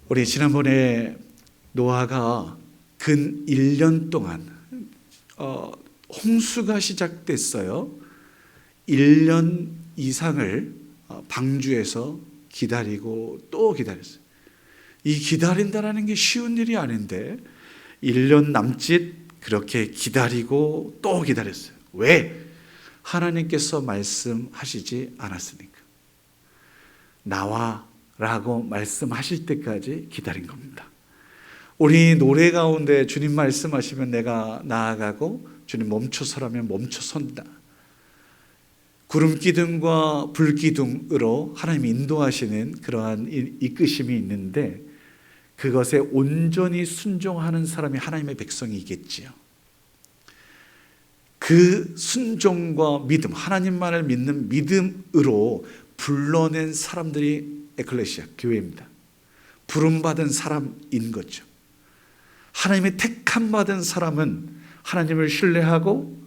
우리 지난번에 노아가 근 1년 동안 홍수가 시작됐어요. 1년 이상을 방주에서 기다리고 또 기다렸어요. 이 기다린다는 게 쉬운 일이 아닌데 1년 남짓 그렇게 기다리고 또 기다렸어요. 왜? 하나님께서 말씀하시지 않았으니까. 나와 라고 말씀하실 때까지 기다린 겁니다. 우리 노래 가운데 주님 말씀하시면 내가 나아가고 주님 멈춰서라면 멈춰선다. 구름 기둥과 불 기둥으로 하나님이 인도하시는 그러한 이끄심이 있는데 그것에 온전히 순종하는 사람이 하나님의 백성이겠지요. 그 순종과 믿음, 하나님만을 믿는 믿음으로 불러낸 사람들이 에클레시아, 교회입니다. 부름받은 사람인 거죠. 하나님의 택함 받은 사람은 하나님을 신뢰하고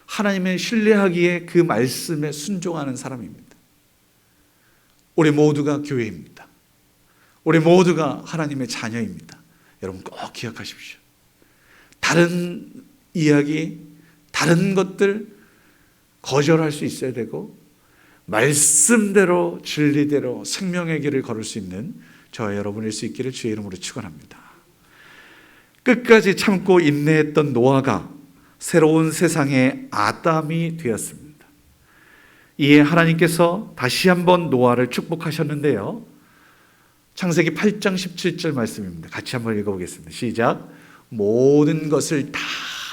하나님의 신뢰하기에 그 말씀에 순종하는 사람입니다. 우리 모두가 교회입니다. 우리 모두가 하나님의 자녀입니다. 여러분 꼭 기억하십시오. 다른 이야기, 다른 것들 거절할 수 있어야 되고 말씀대로 진리대로 생명의 길을 걸을 수 있는 저와 여러분일 수 있기를 주의 이름으로 축원합니다. 끝까지 참고 인내했던 노아가 새로운 세상의 아담이 되었습니다. 이에 하나님께서 다시 한번 노아를 축복하셨는데요. 창세기 8장 17절 말씀입니다. 같이 한번 읽어보겠습니다. 시작. 모든 것을 다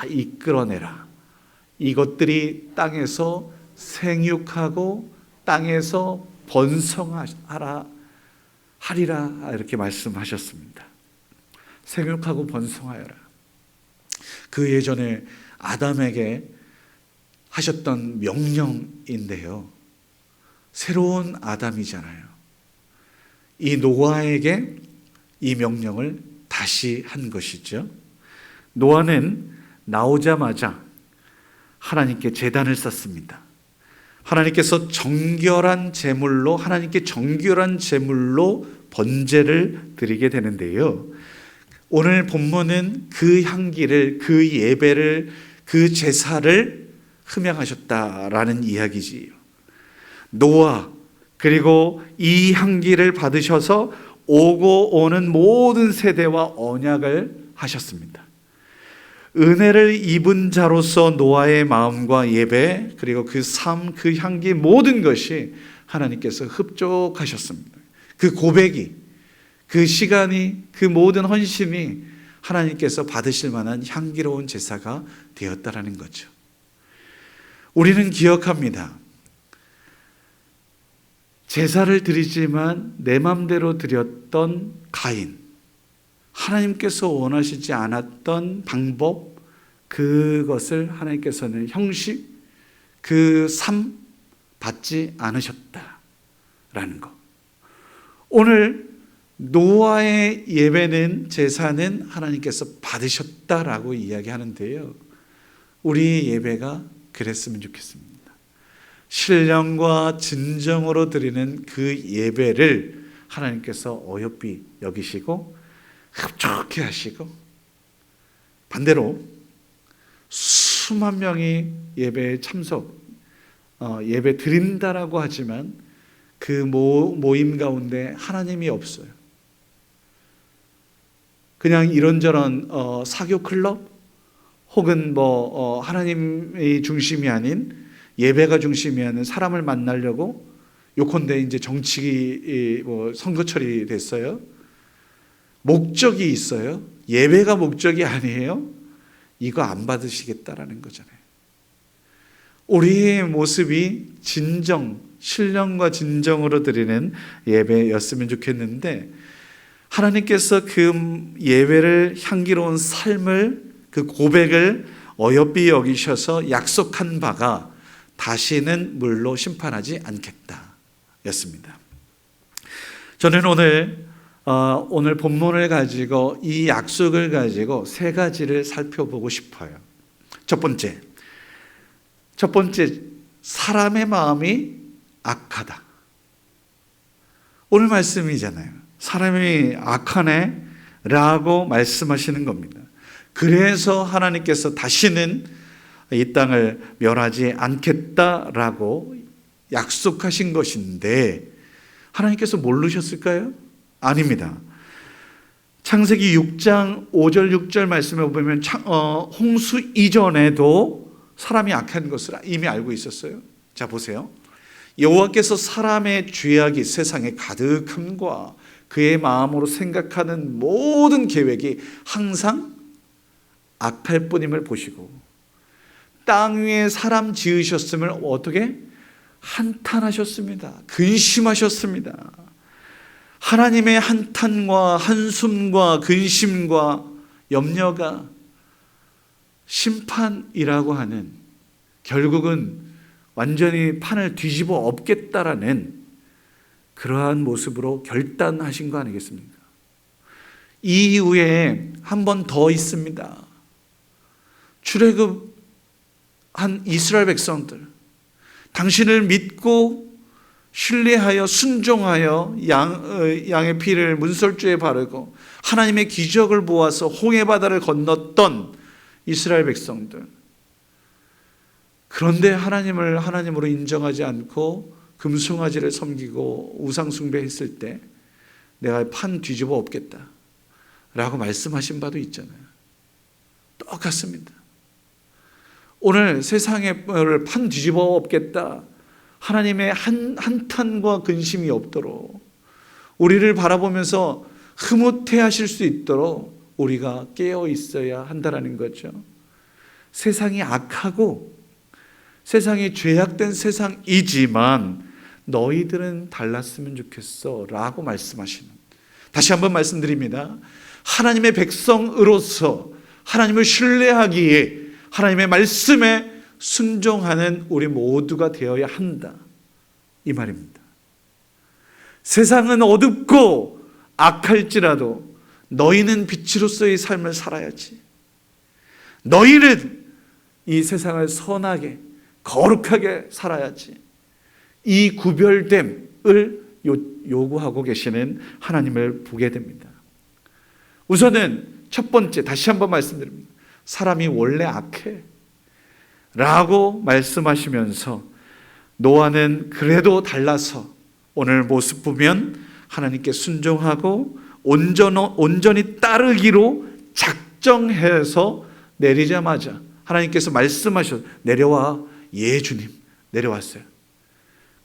이끌어내라. 이것들이 땅에서 생육하고 땅에서 번성하라 하리라 이렇게 말씀하셨습니다. 생육하고 번성하여라. 그 예전에 아담에게 하셨던 명령인데요. 새로운 아담이잖아요. 이 노아에게 이 명령을 다시 한 것이죠. 노아는 나오자마자 하나님께 제단을 쌓습니다. 하나님께서 정결한 제물로 하나님께 정결한 제물로 번제를 드리게 되는데요. 오늘 본문은 그 향기를, 그 예배를, 그 제사를 흠양하셨다라는 이야기지요. 노아 그리고 이 향기를 받으셔서 오고 오는 모든 세대와 언약을 하셨습니다. 은혜를 입은 자로서 노아의 마음과 예배 그리고 그 삶, 그 향기 모든 것이 하나님께서 흡족하셨습니다. 그 고백이, 그 시간이, 그 모든 헌신이 하나님께서 받으실 만한 향기로운 제사가 되었다라는 거죠. 우리는 기억합니다. 제사를 드리지만 내 맘대로 드렸던 가인, 하나님께서 원하시지 않았던 방법, 그것을 하나님께서는 형식, 그 삶 받지 않으셨다라는 것. 오늘 노아의 예배는, 제사는 하나님께서 받으셨다라고 이야기하는데요. 우리의 예배가 그랬으면 좋겠습니다. 신령과 진정으로 드리는 그 예배를 하나님께서 어여삐 여기시고 흡족해 하시고, 반대로 수만 명이 예배에 참석, 예배 드린다라고 하지만 그 모임 가운데 하나님이 없어요. 그냥 이런저런 사교 클럽 혹은 하나님이 중심이 아닌, 예배가 중심이 아닌 사람을 만나려고, 요컨대 이제 정치 선거철이 됐어요. 목적이 있어요. 예배가 목적이 아니에요. 이거 안 받으시겠다라는 거잖아요. 우리의 모습이 진정, 신령과 진정으로 드리는 예배였으면 좋겠는데, 하나님께서 그 예배를, 향기로운 삶을, 그 고백을 어여삐 여기셔서 약속한 바가 다시는 물로 심판하지 않겠다 였습니다. 저는 오늘 본문을 가지고, 이 약속을 가지고 세 가지를 살펴보고 싶어요. 첫 번째, 사람의 마음이 악하다. 오늘 말씀이잖아요. 사람이 악하네 라고 말씀하시는 겁니다. 그래서 하나님께서 다시는 이 땅을 멸하지 않겠다라고 약속하신 것인데, 하나님께서 모르셨을까요? 아닙니다. 창세기 6장 5절 6절 말씀에 보면 홍수 이전에도 사람이 악한 것을 이미 알고 있었어요. 자, 보세요. 여호와께서 사람의 죄악이 세상에 가득함과 그의 마음으로 생각하는 모든 계획이 항상 악할 뿐임을 보시고 땅 위에 사람 지으셨음을 어떻게? 한탄하셨습니다. 근심하셨습니다. 하나님의 한탄과 한숨과 근심과 염려가 심판이라고 하는, 결국은 완전히 판을 뒤집어 엎겠다라는 그러한 모습으로 결단하신 거 아니겠습니까? 이 이후에 한 번 더 있습니다. 출애굽한 이스라엘 백성들, 당신을 믿고 신뢰하여 순종하여 양의 피를 문설주에 바르고 하나님의 기적을 보아서 홍해바다를 건넜던 이스라엘 백성들, 그런데 하나님을 하나님으로 인정하지 않고 금송아지를 섬기고 우상 숭배했을 때 내가 판 뒤집어 엎겠다 라고 말씀하신 바도 있잖아요. 똑같습니다. 오늘 세상의 판 뒤집어 엎겠다, 하나님의 한탄과 근심이 없도록, 우리를 바라보면서 흐뭇해 하실 수 있도록 우리가 깨어 있어야 한다는 거죠. 세상이 악하고 세상이 죄악된 세상이지만 너희들은 달랐으면 좋겠어 라고 말씀하시는, 다시 한번 말씀드립니다. 하나님의 백성으로서 하나님을 신뢰하기에 하나님의 말씀에 순종하는 우리 모두가 되어야 한다, 이 말입니다. 세상은 어둡고 악할지라도 너희는 빛으로서의 삶을 살아야지. 너희는 이 세상을 선하게 거룩하게 살아야지. 이 구별됨을 요구하고 계시는 하나님을 보게 됩니다. 우선은 첫 번째, 다시 한번 말씀드립니다. 사람이 원래 악해 라고 말씀하시면서 노아는 그래도 달라서 오늘 모습 보면 하나님께 순종하고 온전히 따르기로 작정해서 내리자마자 하나님께서 말씀하셔서 내려와. 예, 주님, 내려왔어요.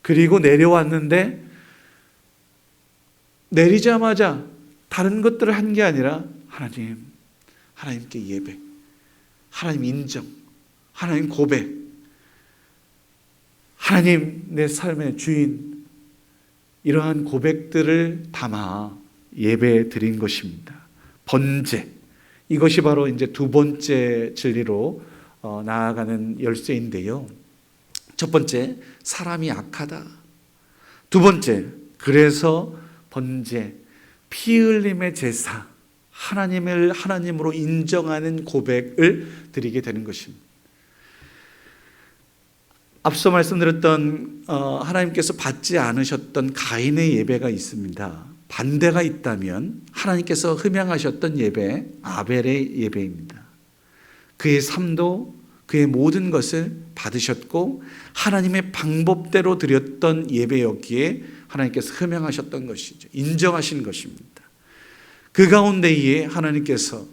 그리고 내려왔는데 내리자마자 다른 것들을 한 게 아니라 하나님께 예배, 하나님 인정, 하나님 고백, 하나님 내 삶의 주인, 이러한 고백들을 담아 예배 드린 것입니다. 번제, 이것이 바로 이제 두 번째 진리로 나아가는 열쇠인데요. 첫 번째, 사람이 악하다. 두 번째, 그래서 번제, 피 흘림의 제사, 하나님을 하나님으로 인정하는 고백을 드리게 되는 것입니다. 앞서 말씀드렸던 하나님께서 받지 않으셨던 가인의 예배가 있습니다. 반대가 있다면 하나님께서 흠양하셨던 예배, 아벨의 예배입니다. 그의 삶도 그의 모든 것을 받으셨고 하나님의 방법대로 드렸던 예배였기에 하나님께서 흠양하셨던 것이죠. 인정하신 것입니다. 그 가운데에 하나님께서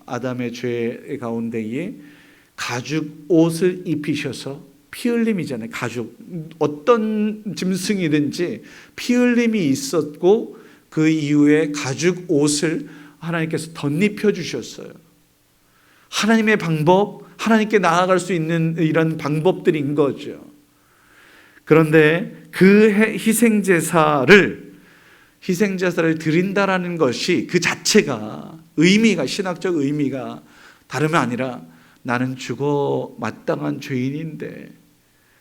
아담의 죄 가운데에 가죽 옷을 입히셔서, 피 흘림이잖아요. 가죽, 어떤 짐승이든지 피 흘림이 있었고 그 이후에 가죽 옷을 하나님께서 덧입혀 주셨어요. 하나님의 방법, 하나님께 나아갈 수 있는 이런 방법들인 거죠. 그런데 그 희생제사를 드린다라는 것이 그 자체가 의미가, 신학적 의미가 다름이 아니라 나는 죽어 마땅한 죄인인데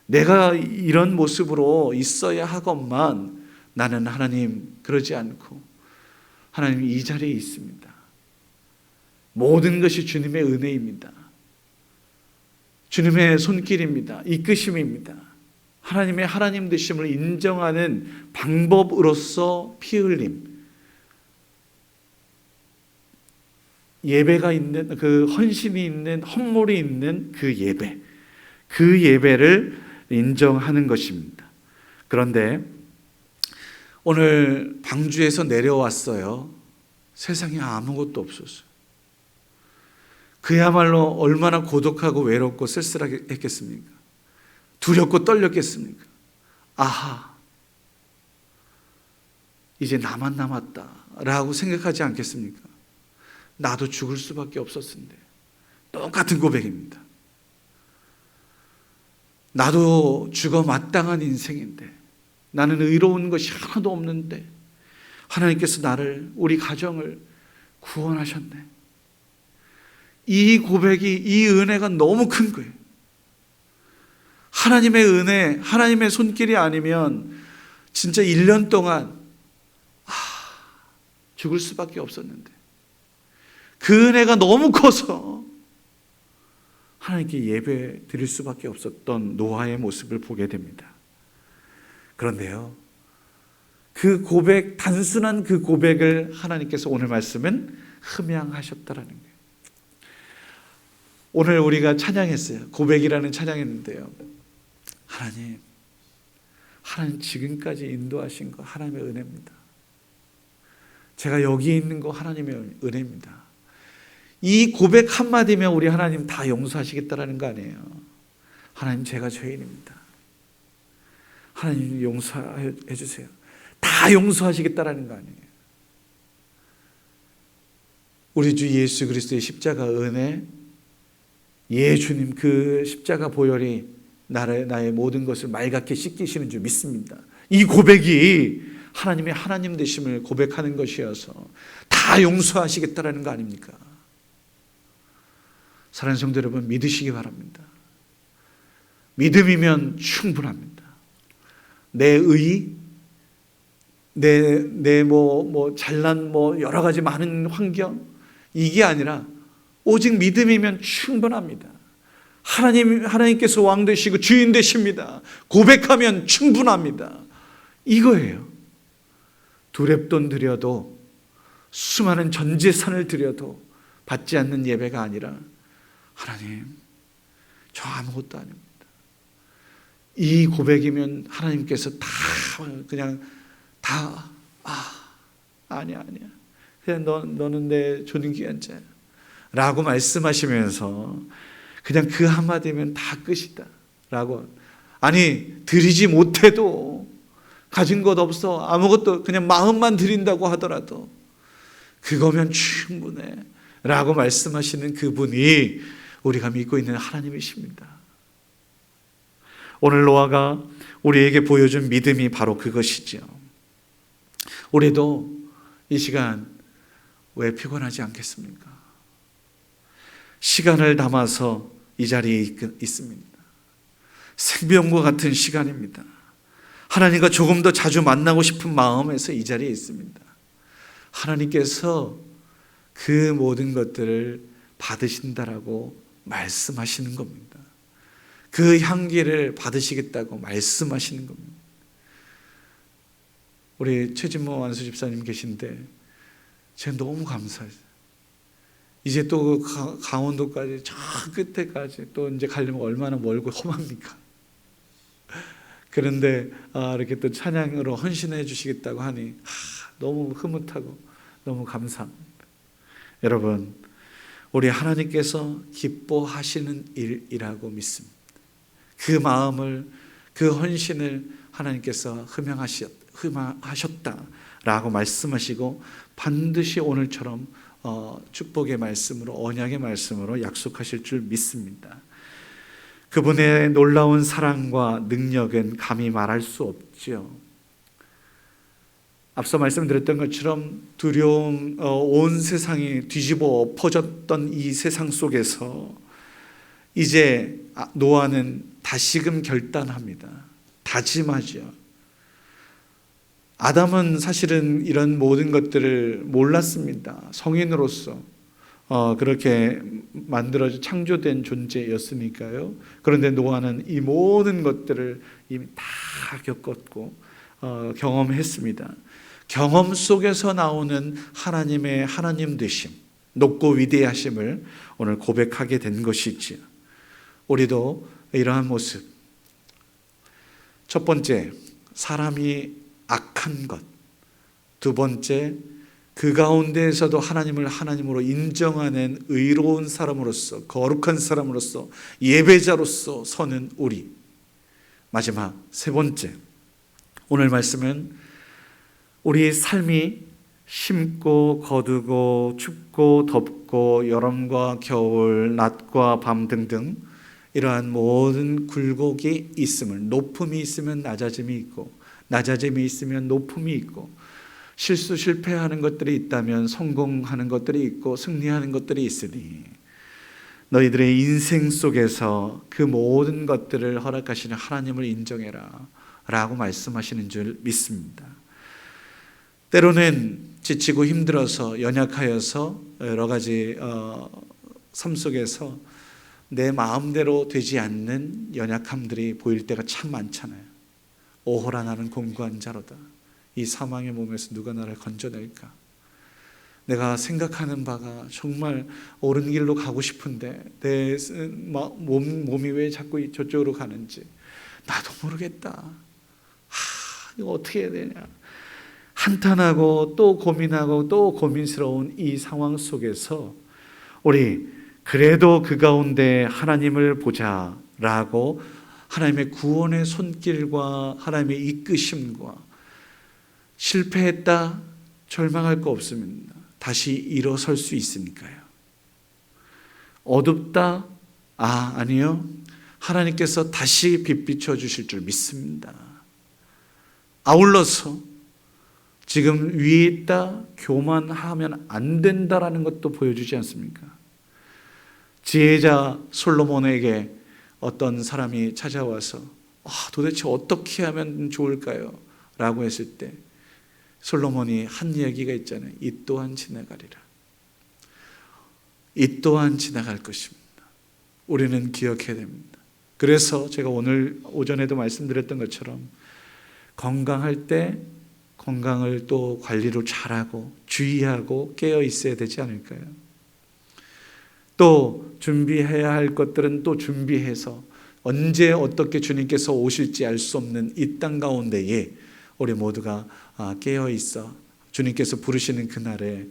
내가 이런 모습으로 있어야 하건만 나는 하나님 그러지 않고 하나님 이 자리에 있습니다. 모든 것이 주님의 은혜입니다. 주님의 손길입니다. 이끄심입니다. 하나님의 하나님 되심을 인정하는 방법으로서 피 흘림, 예배가 있는, 그 헌신이 있는, 헌물이 있는 그 예배, 그 예배를 인정하는 것입니다. 그런데 오늘 방주에서 내려왔어요. 세상에 아무것도 없었어요. 그야말로 얼마나 고독하고 외롭고 쓸쓸하게 했겠습니까? 두렵고 떨렸겠습니까? 아하, 이제 나만 남았다 라고 생각하지 않겠습니까? 나도 죽을 수밖에 없었는데. 똑같은 고백입니다. 나도 죽어 마땅한 인생인데, 나는 의로운 것이 하나도 없는데 하나님께서 나를, 우리 가정을 구원하셨네. 이 고백이, 이 은혜가 너무 큰 거예요. 하나님의 은혜, 하나님의 손길이 아니면 진짜 1년 동안 죽을 수밖에 없었는데, 그 은혜가 너무 커서 하나님께 예배 드릴 수밖에 없었던 노아의 모습을 보게 됩니다. 그런데요, 그 고백, 단순한 그 고백을 하나님께서 오늘 말씀은 흠양하셨다라는 거예요. 오늘 우리가 찬양했어요. 고백이라는 찬양했는데요, 하나님 지금까지 인도하신 거 하나님의 은혜입니다. 제가 여기 있는 거 하나님의 은혜입니다. 이 고백 한마디면 우리 하나님 다 용서하시겠다라는 거 아니에요. 하나님, 제가 죄인입니다. 하나님 용서해 주세요. 다 용서하시겠다라는 거 아니에요. 우리 주 예수 그리스도의 십자가 은혜, 주님 그 십자가 보혈이 나의 모든 것을 맑게 씻기시는 줄 믿습니다. 이 고백이 하나님의 하나님 되심을 고백하는 것이어서 다 용서하시겠다라는 거 아닙니까? 사랑하는 성도 여러분, 믿으시기 바랍니다. 믿음이면 충분합니다. 내 의, 내 잘난 여러 가지 많은 환경, 이게 아니라 오직 믿음이면 충분합니다. 하나님께서 왕 되시고 주인 되십니다. 고백하면 충분합니다. 이거예요. 두렙돈 드려도, 수많은 전 재산을 드려도 받지 않는 예배가 아니라, 하나님, 저 아무것도 아닙니다. 이 고백이면 하나님께서 아니야. 그냥 너는 내 존귀한 자야 라고 말씀하시면서 그냥 그 한마디면 다 끝이다 라고, 드리지 못해도, 가진 것 없어, 아무것도 그냥 마음만 드린다고 하더라도 그거면 충분해 라고 말씀하시는 그분이 우리가 믿고 있는 하나님이십니다. 오늘 노아가 우리에게 보여준 믿음이 바로 그것이죠. 우리도 이 시간 왜 피곤하지 않겠습니까? 시간을 담아서 이 자리에 있습니다. 생명과 같은 시간입니다. 하나님과 조금 더 자주 만나고 싶은 마음에서 이 자리에 있습니다. 하나님께서 그 모든 것들을 받으신다라고 말씀하시는 겁니다. 그 향기를 받으시겠다고 말씀하시는 겁니다. 우리 최진모 완수 집사님 계신데 제가 너무 감사해요. 이제 또 강원도까지 저 끝에까지 또 이제 가려면 얼마나 멀고 험합니까? 그런데 이렇게 또 찬양으로 헌신해 주시겠다고 하니 너무 흐뭇하고 너무 감사합니다. 여러분, 우리 하나님께서 기뻐하시는 일이라고 믿습니다. 그 마음을, 그 헌신을 하나님께서 흠양하셨다라고 말씀하시고 반드시 오늘처럼 축복의 말씀으로, 언약의 말씀으로 약속하실 줄 믿습니다. 그분의 놀라운 사랑과 능력은 감히 말할 수 없죠. 앞서 말씀드렸던 것처럼 두려움, 온 세상이 뒤집어 엎어졌던 이 세상 속에서 이제 노아는 다시금 결단합니다. 다짐하죠. 아담은 사실은 이런 모든 것들을 몰랐습니다. 성인으로서 그렇게 만들어져 창조된 존재였으니까요. 그런데 노아는 이 모든 것들을 이미 다 겪었고 경험했습니다. 경험 속에서 나오는 하나님의 하나님 되심, 높고 위대하심을 오늘 고백하게 된 것이지요. 우리도 이러한 모습, 첫 번째, 사람이 악한 것. 두 번째, 그 가운데에서도 하나님을 하나님으로 인정하는 의로운 사람으로서, 거룩한 사람으로서, 예배자로서 서는 우리. 마지막 세 번째, 오늘 말씀은 우리의 삶이 심고 거두고 춥고 덥고 여름과 겨울, 낮과 밤 등등 이러한 모든 굴곡이 있음을, 높음이 있으면 낮아짐이 있고 낮아짐이 있으면 높음이 있고 실패하는 것들이 있다면 성공하는 것들이 있고 승리하는 것들이 있으니 너희들의 인생 속에서 그 모든 것들을 허락하시는 하나님을 인정해라 라고 말씀하시는 줄 믿습니다. 때로는 지치고 힘들어서 연약하여서 여러 가지 삶 속에서 내 마음대로 되지 않는 연약함들이 보일 때가 참 많잖아요. 오호라 나는 공고한 자로다. 이 사망의 몸에서 누가 나를 건져낼까? 내가 생각하는 바가 정말 옳은 길로 가고 싶은데 내 몸이 왜 자꾸 저쪽으로 가는지 나도 모르겠다. 이거 어떻게 해야 되냐? 한탄하고 또 고민하고 또 고민스러운 이 상황 속에서 우리 그래도 그 가운데 하나님을 보자라고 하나님의 구원의 손길과 하나님의 이끄심과 실패했다 절망할 거 없습니다. 다시 일어설 수 있으니까요. 어둡다? 아니요. 하나님께서 다시 빛 비춰 주실 줄 믿습니다. 아울러서 지금 위에 있다 교만하면 안 된다라는 것도 보여주지 않습니까? 지혜자 솔로몬에게 어떤 사람이 찾아와서 도대체 어떻게 하면 좋을까요? 라고 했을 때 솔로몬이 한 이야기가 있잖아요. 이 또한 지나가리라. 이 또한 지나갈 것입니다. 우리는 기억해야 됩니다. 그래서 제가 오늘 오전에도 말씀드렸던 것처럼 건강할 때 건강을 또 관리를 잘하고 주의하고 깨어 있어야 되지 않을까요? 또 준비해야 할 것들은 또 준비해서 언제 어떻게 주님께서 오실지 알 수 없는 이 땅 가운데에 우리 모두가 깨어 있어 주님께서 부르시는 그날에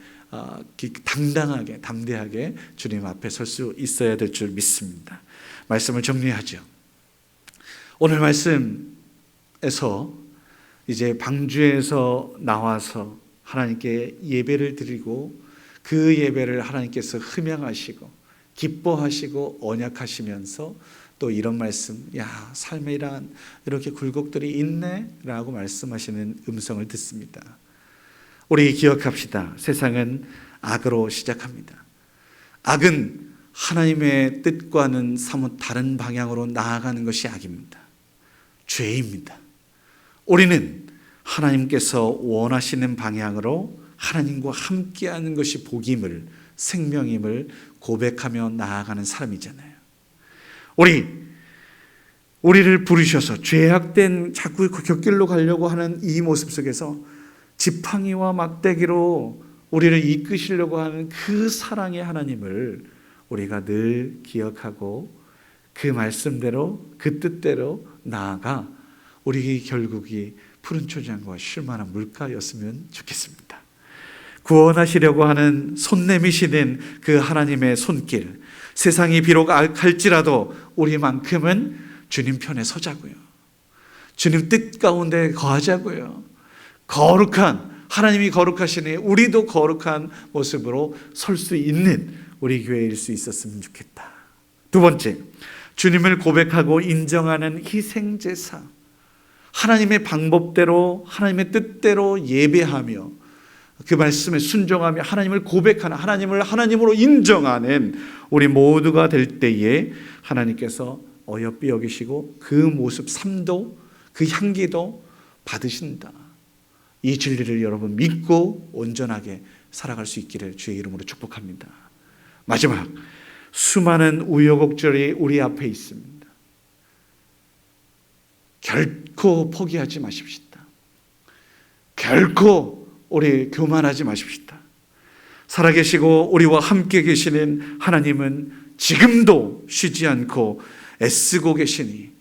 당당하게 담대하게 주님 앞에 설 수 있어야 될 줄 믿습니다. 말씀을 정리하죠. 오늘 말씀에서 이제 방주에서 나와서 하나님께 예배를 드리고 그 예배를 하나님께서 흠양하시고 기뻐하시고 언약하시면서 또 이런 말씀, 삶이란 이렇게 굴곡들이 있네 라고 말씀하시는 음성을 듣습니다. 우리 기억합시다. 세상은 악으로 시작합니다. 악은 하나님의 뜻과는 사뭇 다른 방향으로 나아가는 것이 악입니다. 죄입니다. 우리는 하나님께서 원하시는 방향으로 하나님과 함께하는 것이 복임을, 생명임을 고백하며 나아가는 사람이잖아요. 우리를 부르셔서 죄악된 자꾸 그 곁길로 가려고 하는 이 모습 속에서 지팡이와 막대기로 우리를 이끄시려고 하는 그 사랑의 하나님을 우리가 늘 기억하고 그 말씀대로 그 뜻대로 나아가 우리 결국이 푸른 초장과 쉴만한 물가였으면 좋겠습니다. 구원하시려고 하는 손 내미시는 그 하나님의 손길, 세상이 비록 악할지라도 우리만큼은 주님 편에 서자고요. 주님 뜻 가운데 거하자고요. 거룩한, 하나님이 거룩하시니 우리도 거룩한 모습으로 설 수 있는 우리 교회일 수 있었으면 좋겠다. 두 번째, 주님을 고백하고 인정하는 희생제사. 하나님의 방법대로 하나님의 뜻대로 예배하며 그 말씀에 순종하며 하나님을 고백하는, 하나님을 하나님으로 인정하는 우리 모두가 될 때에 하나님께서 어여삐 여기시고 그 모습 삶도 그 향기도 받으신다. 이 진리를 여러분 믿고 온전하게 살아갈 수 있기를 주의 이름으로 축복합니다. 마지막, 수많은 우여곡절이 우리 앞에 있습니다. 결코 포기하지 마십시다. 결코 우리 교만하지 마십시다. 살아계시고 우리와 함께 계시는 하나님은 지금도 쉬지 않고 애쓰고 계시니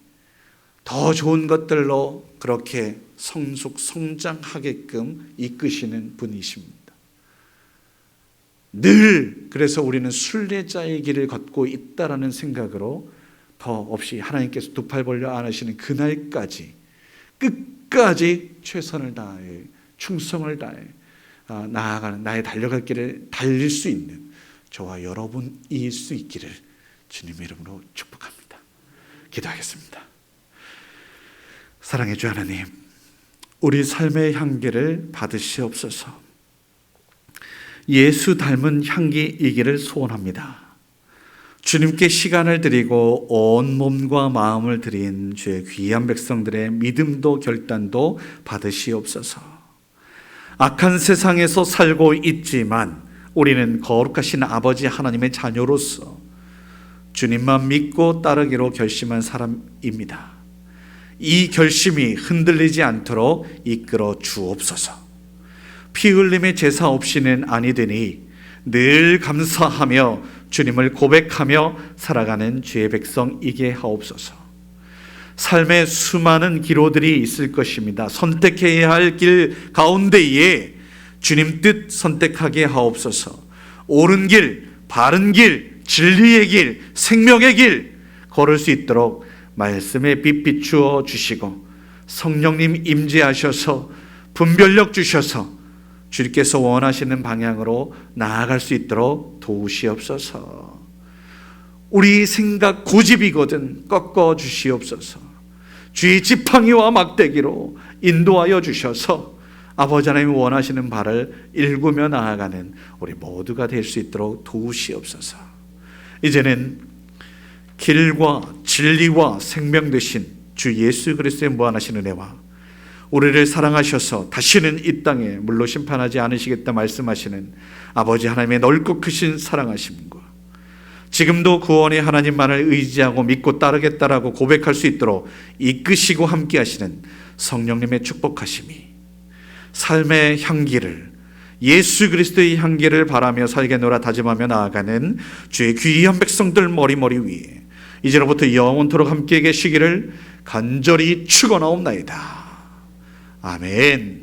더 좋은 것들로 그렇게 성장하게끔 이끄시는 분이십니다. 늘 그래서 우리는 순례자의 길을 걷고 있다라는 생각으로 더 없이 하나님께서 두 팔 벌려 안으시는 그날까지 끝까지 최선을 다해 충성을 다해 나아가는 나의 달려갈 길을 달릴 수 있는 저와 여러분일 수 있기를 주님의 이름으로 축복합니다. 기도하겠습니다. 사랑의 주 하나님, 우리 삶의 향기를 받으시옵소서. 예수 닮은 향기이기를 소원합니다. 주님께 시간을 드리고 온 몸과 마음을 드린 주의 귀한 백성들의 믿음도 결단도 받으시옵소서. 악한 세상에서 살고 있지만 우리는 거룩하신 아버지 하나님의 자녀로서 주님만 믿고 따르기로 결심한 사람입니다. 이 결심이 흔들리지 않도록 이끌어 주옵소서. 피 흘림의 제사 없이는 아니 되니 늘 감사하며 주님을 고백하며 살아가는 주의 백성이게 하옵소서. 삶의 수많은 기로들이 있을 것입니다. 선택해야 할 길 가운데에 주님 뜻 선택하게 하옵소서. 옳은 길, 바른 길, 진리의 길, 생명의 길 걸을 수 있도록 말씀에 빛 비추어 주시고 성령님 임재하셔서 분별력 주셔서 주님께서 원하시는 방향으로 나아갈 수 있도록 도우시옵소서. 우리 생각 고집이거든 꺾어 주시옵소서. 주의 지팡이와 막대기로 인도하여 주셔서 아버지 하나님이 원하시는 바를 일구며 나아가는 우리 모두가 될 수 있도록 도우시옵소서. 이제는 길과 진리와 생명 되신 주 예수 그리스도의 무한하신 은혜와 우리를 사랑하셔서 다시는 이 땅에 물로 심판하지 않으시겠다 말씀하시는 아버지 하나님의 넓고 크신 사랑하심과 지금도 구원의 하나님만을 의지하고 믿고 따르겠다라고 고백할 수 있도록 이끄시고 함께 하시는 성령님의 축복하심이 삶의 향기를 예수 그리스도의 향기를 바라며 살겠노라 다짐하며 나아가는 주의 귀한 백성들 머리머리 위에 이제로부터 영원토록 함께 계시기를 간절히 축원하옵나이다. 아멘.